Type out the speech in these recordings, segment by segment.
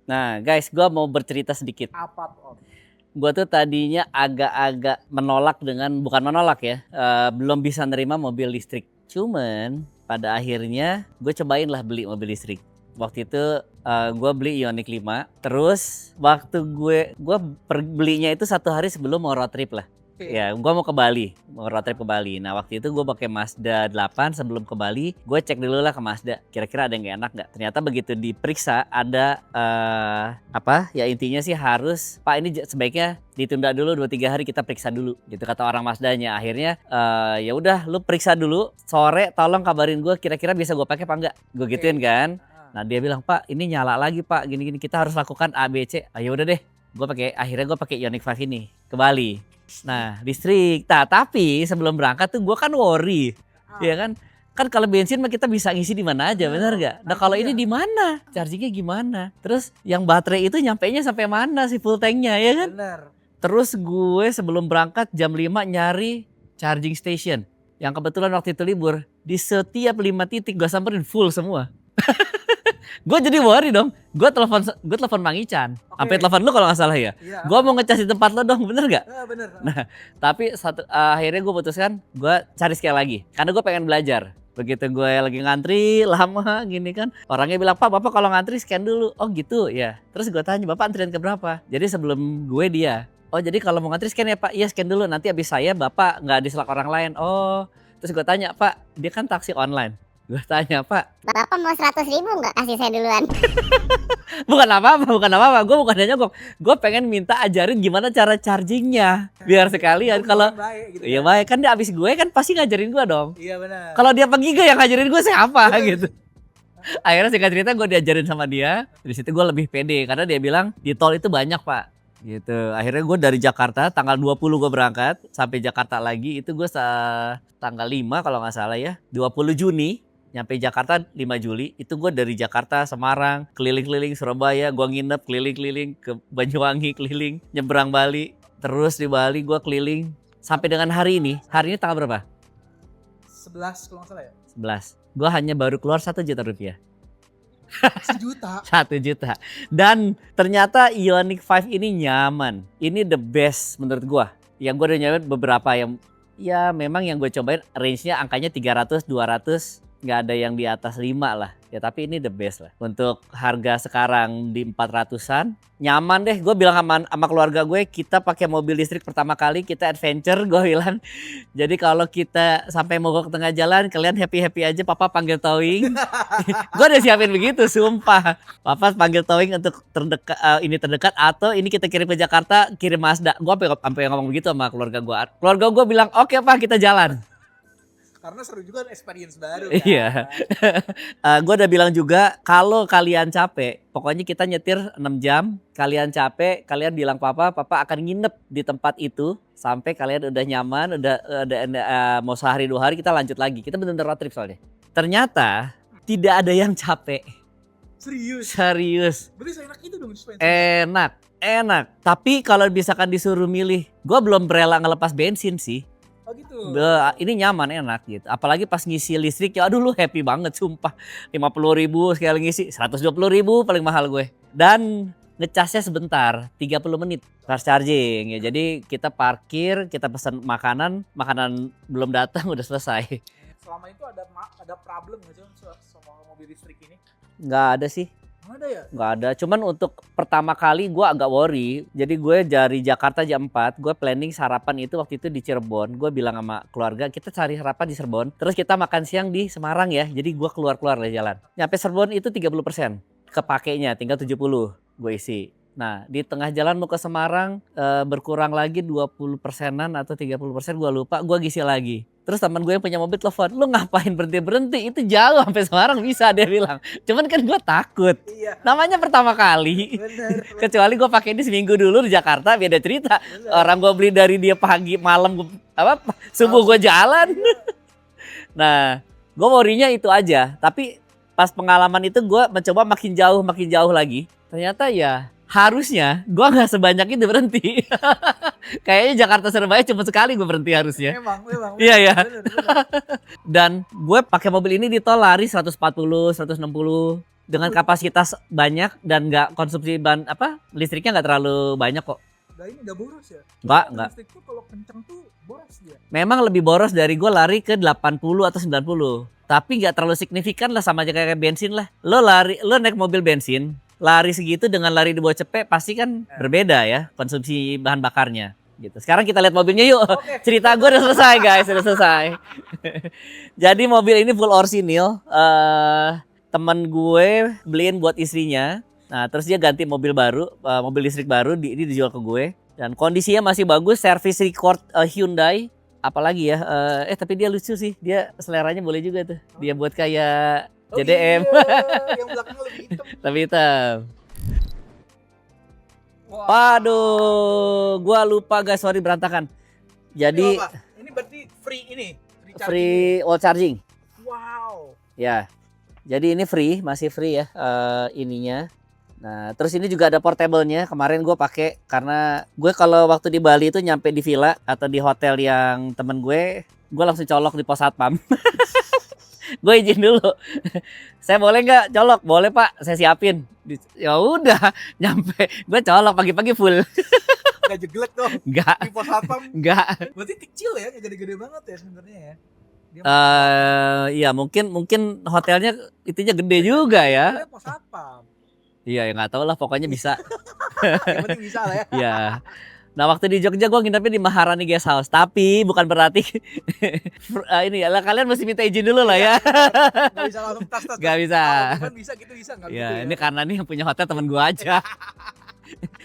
Nah guys, gue mau bercerita sedikit. Apa tuh Om? Gue tuh tadinya agak-agak menolak bukan menolak ya, belum bisa nerima mobil listrik. Cuman pada akhirnya gue cobain lah beli mobil listrik. Waktu itu gue beli Ioniq 5. Terus waktu belinya itu 1 hari sebelum mau road trip lah. Ya, gue mau ke Bali, mau road trip ke Bali. Nah, waktu itu gue pakai Mazda 8 sebelum ke Bali. Gue cek dulu lah ke Mazda, kira-kira ada yang gak enak nggak? Ternyata begitu diperiksa ada ya intinya sih harus, Pak ini sebaiknya ditunda dulu 2-3 hari kita periksa dulu, gitu kata orang Mazdanya. Akhirnya ya udah, lu periksa dulu, sore tolong kabarin gue kira-kira bisa gue pakai apa enggak. Gue gituin kan. Nah dia bilang, Pak ini nyala lagi Pak, gini-gini kita harus lakukan A B C. Ayo udah deh, akhirnya gue pakai Ioniq 5 ini ke Bali. Nah listrik, tapi sebelum berangkat tuh gue kan worry, ya kan? Kan kalau bensin mah kita bisa ngisi di mana aja, benar gak? Nah kalau ini di mana? Chargingnya gimana? Terus yang baterai itu nyampainya sampai mana sih full tanknya, ya kan? Bener. Terus gue sebelum berangkat jam 5 nyari charging station. Yang kebetulan waktu itu libur, di setiap 5 titik gue samperin full semua. Gue jadi worry dong. Gue telepon Mang Ican. Sampai telepon lu kalau nggak salah ya. Gue mau ngecas di tempat lo dong, bener nggak? Bener. Nah, tapi akhirnya gue putuskan gue cari sekali lagi. Karena gue pengen belajar. Begitu gue lagi ngantri lama gini kan, orangnya bilang, Pak Bapak kalau ngantri scan dulu. Oh gitu ya. Terus gue tanya, Bapak antrian ke berapa? Jadi sebelum gue dia. Oh jadi kalau mau ngantri scan ya Pak? Iya scan dulu, nanti abis saya Bapak nggak diselak orang lain. Oh, terus gue tanya, Pak dia kan taksi online. Gue tanya, Pak Bapak mau 100.000 nggak kasih saya duluan? bukan apa-apa, gue bukan nyogok. Gue pengen minta ajarin gimana cara chargingnya, biar sekalian kalau gitu iya baik kan dia abis gue kan pasti ngajarin gue dong. Iya benar. Kalau dia pergi gak yang ngajarin gue siapa gitu. Akhirnya singkat cerita gue diajarin sama dia. Di situ gue lebih pede karena dia bilang di tol itu banyak Pak. Gitu. Akhirnya gue dari Jakarta tanggal 20 gue berangkat sampai Jakarta lagi itu gue tanggal 5 kalau nggak salah ya. 20 Juni. Nyampe Jakarta 5 Juli, itu gue dari Jakarta, Semarang, keliling-keliling Surabaya, gue nginep keliling-keliling ke Banyuwangi, keliling, nyebrang Bali. Terus di Bali gue keliling sampai dengan hari ini tanggal berapa? 11 kalau nggak salah ya? 11. Gue hanya baru keluar 1 juta rupiah. 1 juta? 1 juta. Dan ternyata Ioniq 5 ini nyaman. Ini the best menurut gue. Yang gue udah nyobain beberapa yang, ya memang yang gue cobain range-nya angkanya 300, 200. Nggak ada yang di atas 5 lah. Ya tapi ini the best lah. Untuk harga sekarang di 400-an. Nyaman deh. Gue bilang sama keluarga gue, kita pakai mobil listrik pertama kali, kita adventure gue bilang. Jadi kalau kita sampai mogok ke tengah jalan, kalian happy-happy aja, Papa panggil towing. Gue udah siapin begitu, sumpah. Papa panggil towing untuk terdekat atau ini kita kirim ke Jakarta, kirim Mazda. Gue sampai ngomong begitu sama keluarga gue. Keluarga gue bilang, oke Pak kita jalan. Karena seru juga experience baru kan. Iya. Gue udah bilang juga kalau kalian capek, pokoknya kita nyetir 6 jam. Kalian capek, kalian bilang Papa akan nginep di tempat itu sampai kalian udah nyaman, udah mau sehari 2 hari kita lanjut lagi. Kita bener-bener road trip soalnya. Ternyata tidak ada yang capek. Serius. Berarti seenak itu dong suspensi. Enak. Tapi kalau misalkan disuruh milih, gue belum rela ngelepas bensin sih. Oh gitu. Ini nyaman enak gitu. Apalagi pas ngisi listrik ya aduh lu happy banget sumpah. 50.000 sekali ngisi, 120.000 paling mahal gue. Dan ngecasnya sebentar, 30 menit fast charging ya. Jadi kita parkir, kita pesan makanan belum datang udah selesai. Selama itu ada problem nggak sih sama mobil listrik ini? Nggak ada sih. Nggak ada ya? Nggak ada, cuman untuk pertama kali gue agak worry. Jadi gue dari Jakarta jam 4, gue planning sarapan itu waktu itu di Cirebon. Gue bilang sama keluarga, kita cari sarapan di Cirebon. Terus kita makan siang di Semarang ya, jadi gue keluar dari jalan. Nyampe Cirebon itu 30%, kepakainya tinggal 70 gue isi. Nah di tengah jalan mau ke Semarang berkurang lagi 20%-an atau 30%, gue lupa, gue ngisi lagi. Terus teman gue yang punya mobil telepon, lu ngapain berhenti? Itu jauh sampai Semarang bisa, dia bilang. Cuman kan gue takut. Iya. Namanya pertama kali. Bener. Kecuali gue pakai ini seminggu dulu di Jakarta, beda cerita. Bener. Orang gue beli dari dia pagi, malam, subuh gue jalan. Nah, gue worry-nya itu aja. Tapi pas pengalaman itu gue mencoba makin jauh lagi. Ternyata ya harusnya gue nggak sebanyak itu berhenti. Kayaknya Jakarta Surabaya cuma sekali gue berhenti harusnya. Memang. Iya ya. Bener. Dan gue pakai mobil ini di tol lari 140, 160. dengan kapasitas banyak dan nggak konsumsi listriknya nggak terlalu banyak kok. Nah ini udah boros ya? Nggak. Listrik tuh kalau kenceng tuh boros dia. Memang lebih boros dari gue lari ke 80 atau 90. Tapi nggak terlalu signifikan lah, sama aja kayak bensin lah. Lo naik mobil bensin, lari segitu dengan lari di bawah cepet pasti kan berbeda ya konsumsi bahan bakarnya. Gitu. Sekarang kita lihat mobilnya yuk. Oke. Cerita gue udah selesai guys, udah selesai. Jadi mobil ini full orsinil. Temen gue beliin buat istrinya. Nah terus dia ganti mobil baru, mobil listrik baru, ini dijual ke gue. Dan kondisinya masih bagus, service record Hyundai. Apalagi ya, tapi dia lucu sih, dia seleranya boleh juga tuh. Dia buat kayak JDM. Iya, yang belakangnya lebih hitam. Tapi hitam. Wah. Waduh, gua lupa guys, sorry berantakan. Jadi Ini berarti free ini? Free charging. free wall charging. Wow. Ya, jadi ini free, masih free ya ininya. Nah, terus ini juga ada portable-nya. Kemarin gue pakai karena gue kalau waktu di Bali itu nyampe di villa atau di hotel yang temen gue langsung colok di pos satpam. Gue izin dulu. Saya boleh nggak colok? Boleh Pak, saya siapin. Ya udah, nyampe gue colok pagi-pagi full. Gak jeglek dong. Enggak, Di pos satpam. enggak. Berarti kecil ya, gak gede-gede banget ya sebenarnya ya. Dia Iya mungkin hotelnya itunya gede juga ya. Dia pos satpam. Iya, ya nggak tahu lah, pokoknya bisa. Yang penting bisa lah ya. Iya. Nah waktu di Jogja gue nginepnya di Maharani Guest House, tapi bukan berarti ini ya, kalian mesti minta izin dulu lah ya. Gak bisa langsung tas-tas. Gak bisa. Kan bisa gitu bisa nggak gitu Ya, ya. ini karena nih yang punya hotel temen gue aja.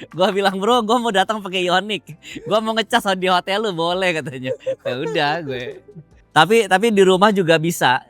Gue bilang bro, gue mau datang pakai Ioniq, gue mau ngecas di hotel lu boleh katanya. Ya udah gue. Tapi di rumah juga bisa,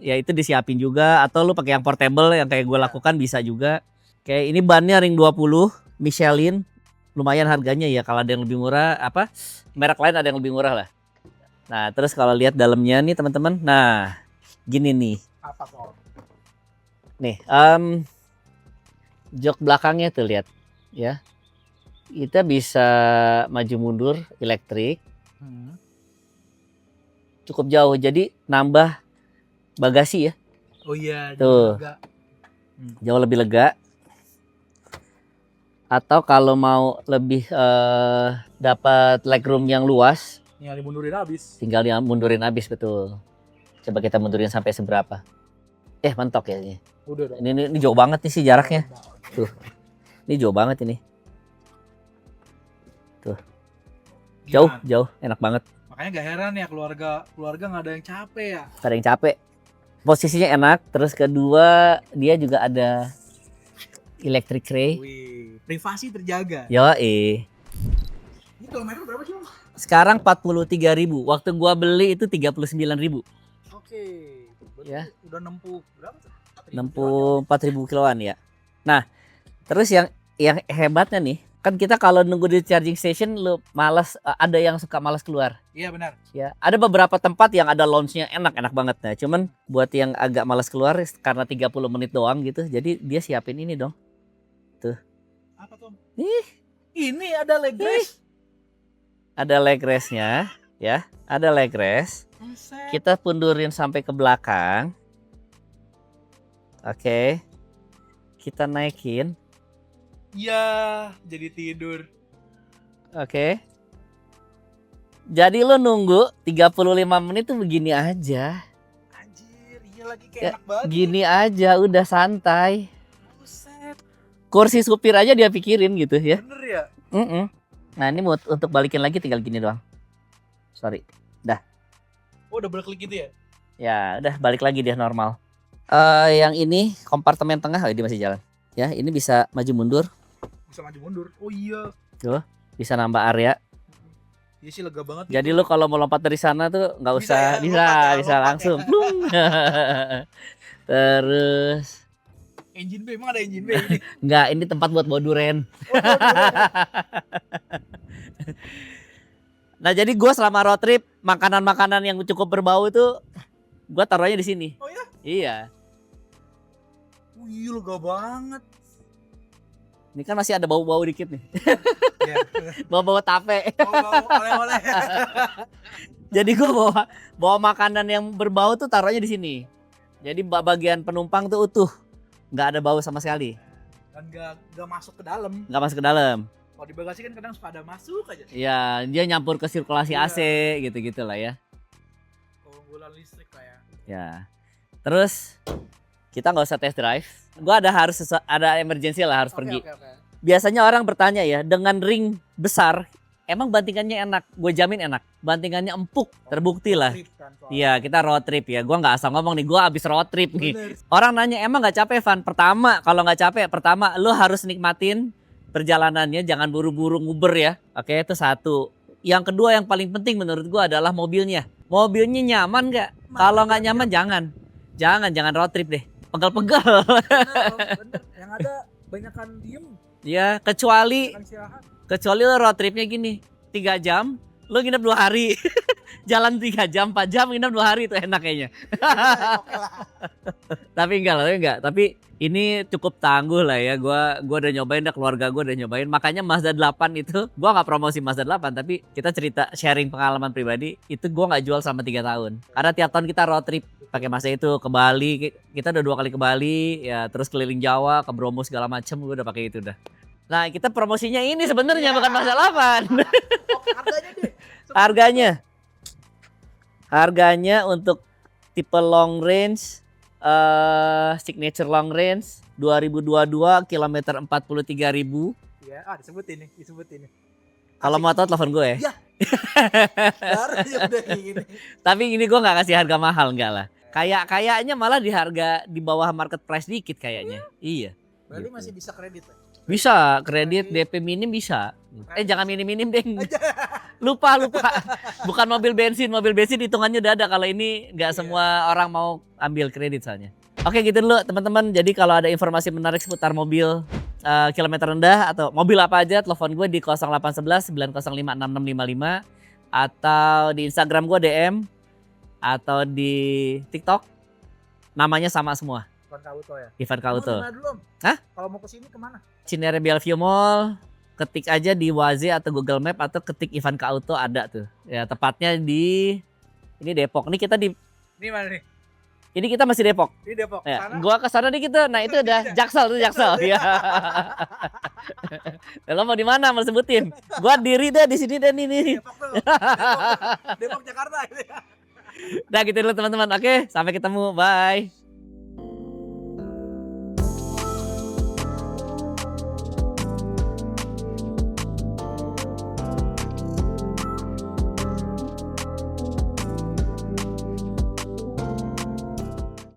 ya itu disiapin juga, atau lu pakai yang portable yang kayak gue lakukan bisa juga. Kayak ini bannya ring 20 Michelin, lumayan harganya ya, kalau ada yang lebih murah merek lain ada yang lebih murah lah. Nah terus kalau lihat dalamnya nih teman-teman, nah gini nih, Apa kok? nih jok belakangnya tuh lihat ya, kita bisa maju mundur elektrik. Cukup jauh, jadi nambah bagasi ya. Oh iya. Tuh. Juga. Jauh lebih lega. Atau kalau mau lebih dapat legroom yang luas, Tinggal dimundurin habis. tinggal mundurin habis, betul. Coba kita mundurin sampai seberapa? Mentok ya ini. Udah dong. Ini jauh banget nih sih jaraknya. Tuh. Ini jauh banget ini. Tuh. Gimana? Jauh, enak banget. Makanya gak heran ya keluarga nggak ada yang capek ya. Gak ada yang capek. Posisinya enak, terus kedua dia juga ada electric ray. Wih, privasi terjaga. Yoi. Ini kilometer berapa sih, Om? Sekarang 43.000. Waktu gua beli itu 39.000. Oke. Berarti Ya. udah nempuh berapa tuh? 64.000 kiloan ya. Nah, terus yang hebatnya nih, kan kita kalau nunggu di charging station lu malas, ada yang suka malas keluar. Iya benar. Ya, ada beberapa tempat yang ada lounge-nya enak banget. Nah, cuman buat yang agak malas keluar karena 30 menit doang gitu. Jadi dia siapin ini dong. Apa tuh? Ih. Ini ada leg race. Ada leg rest-nya ya. Ada leg rest. Buset. Kita pundurin sampai ke belakang. Oke. Kita naikin. Ya, jadi tidur. Oke. Jadi lo nunggu 35 menit tuh begini aja. Anjir, iya lagi kayak Ya, enak banget. Gini aja udah santai. Buset. Kursi supir aja dia pikirin gitu ya. Bener ya? Nah ini untuk balikin lagi tinggal gini doang. Sorry. Oh, udah balik gitu ya? Ya udah balik lagi dia normal. Yang ini kompartemen tengah, dia masih jalan. Ya ini bisa maju mundur. Bisa maju mundur. Oh iya. Bisa nambah area. Iya sih lega banget. Jadi lu kalau mau lompat dari sana tuh nggak Bisa usah, ya, bisa lompat ya. langsung. Plung. Terus Engine bay, emang ada engine bay ini? nggak, ini tempat buat bawa duren. Nah jadi gue selama road trip makanan-makanan yang cukup berbau itu gue taruhnya di sini. Oh ya? Iya. Wih, lega banget. Ini kan masih ada bau-bau dikit nih. Ya. Bau-bau tape. Oh, oleh-oleh. Jadi gue bawa makanan yang berbau tuh taruhnya di sini. Jadi bagian penumpang tuh utuh. nggak ada bau sama sekali, Dan nggak masuk ke dalam. nggak masuk ke dalam. Kalau di bagasi kan kadang suka ada masuk aja. Ya, dia nyampur ke sirkulasi Iya. AC gitu-gitu lah ya. Keunggulan listrik lah ya. Ya. Terus kita nggak usah test drive. Gua ada emergency lah harus pergi. Oke. Biasanya orang bertanya ya, dengan ring besar, emang bantingannya enak? Gue jamin enak. Bantingannya empuk, terbukti lah. Trip kan, soalnya. Iya, kita road trip ya. Gua nggak asal ngomong nih, gua abis road trip nih. Bener. Orang nanya, emang nggak capek, Van? Pertama, kalau nggak capek, lu harus nikmatin perjalanannya, jangan buru-buru nguber ya. Oke, itu satu. Yang kedua yang paling penting menurut gua adalah mobilnya. Mobilnya nyaman nggak? Kalau nggak nyaman, jangan road trip deh. Pegal-pegal. Bener. Yang ada banyakan diem, Ya, kecuali banyakan istirahat. lo road tripnya gini, 3 jam, lo nginep 2 hari. Jalan 3 jam, 4 jam, nginep 2 hari itu enak kayaknya. Oke lah. Tapi enggak. Tapi ini cukup tangguh lah ya. Gua udah nyobain, keluarga gua udah nyobain. Makanya Mazda 8 itu, gua nggak promosi Mazda 8, tapi kita cerita sharing pengalaman pribadi. Itu gua nggak jual selama 3 tahun. Karena tiap tahun kita road trip pakai Mazda itu ke Bali. Kita udah 2 kali ke Bali, ya terus keliling Jawa, ke Bromo segala macem. Gua udah pakai itu dah. Nah, kita promosinya ini sebenarnya bukan Mazda 8. Oke, harganya deh. Harganya untuk tipe long range, signature long range 2022 kilometer 43.000. Iya, disebutin nih. Kalau mau tahu telepon gue ya. Ya. Darah ya udah gini. Tapi ini gue nggak kasih harga mahal, enggak lah. Kayaknya malah di harga di bawah market price dikit kayaknya. Iya. Berarti Gitu. masih bisa kredit ya? Bisa kredit DP minim bisa. Jangan minim deh. Lupa. Bukan mobil bensin hitungannya udah ada. Kalau ini nggak semua orang mau ambil kredit soalnya. Oke gitu dulu teman-teman. Jadi kalau ada informasi menarik seputar mobil kilometer rendah atau mobil apa aja, telepon gue di 0811 905 6655 atau di Instagram gue DM atau di TikTok. Namanya sama semua. Ivan Kauto ya? Ivan Mau Kauto. di mana dulu, Om? Hah? Kalau mau kesini kemana? Cinere Bellevue Mall, ketik aja di Waze atau Google Map atau ketik Ivan Kauto ada tuh. Ya tepatnya di ini Depok. Ini kita di Ini mana nih? ini kita masih Depok. Ini Depok. Ya, Sana? gua ke sana dikit tuh. Nah, itu udah Jaksel tuh Jaksel. Iya. Lo mau di mana mau sebutin? Gua diri deh di sini deh nih. Depok tuh. Depok Jakarta gitu ya. Nah, gitu dulu teman-teman. Oke, sampai ketemu. Bye.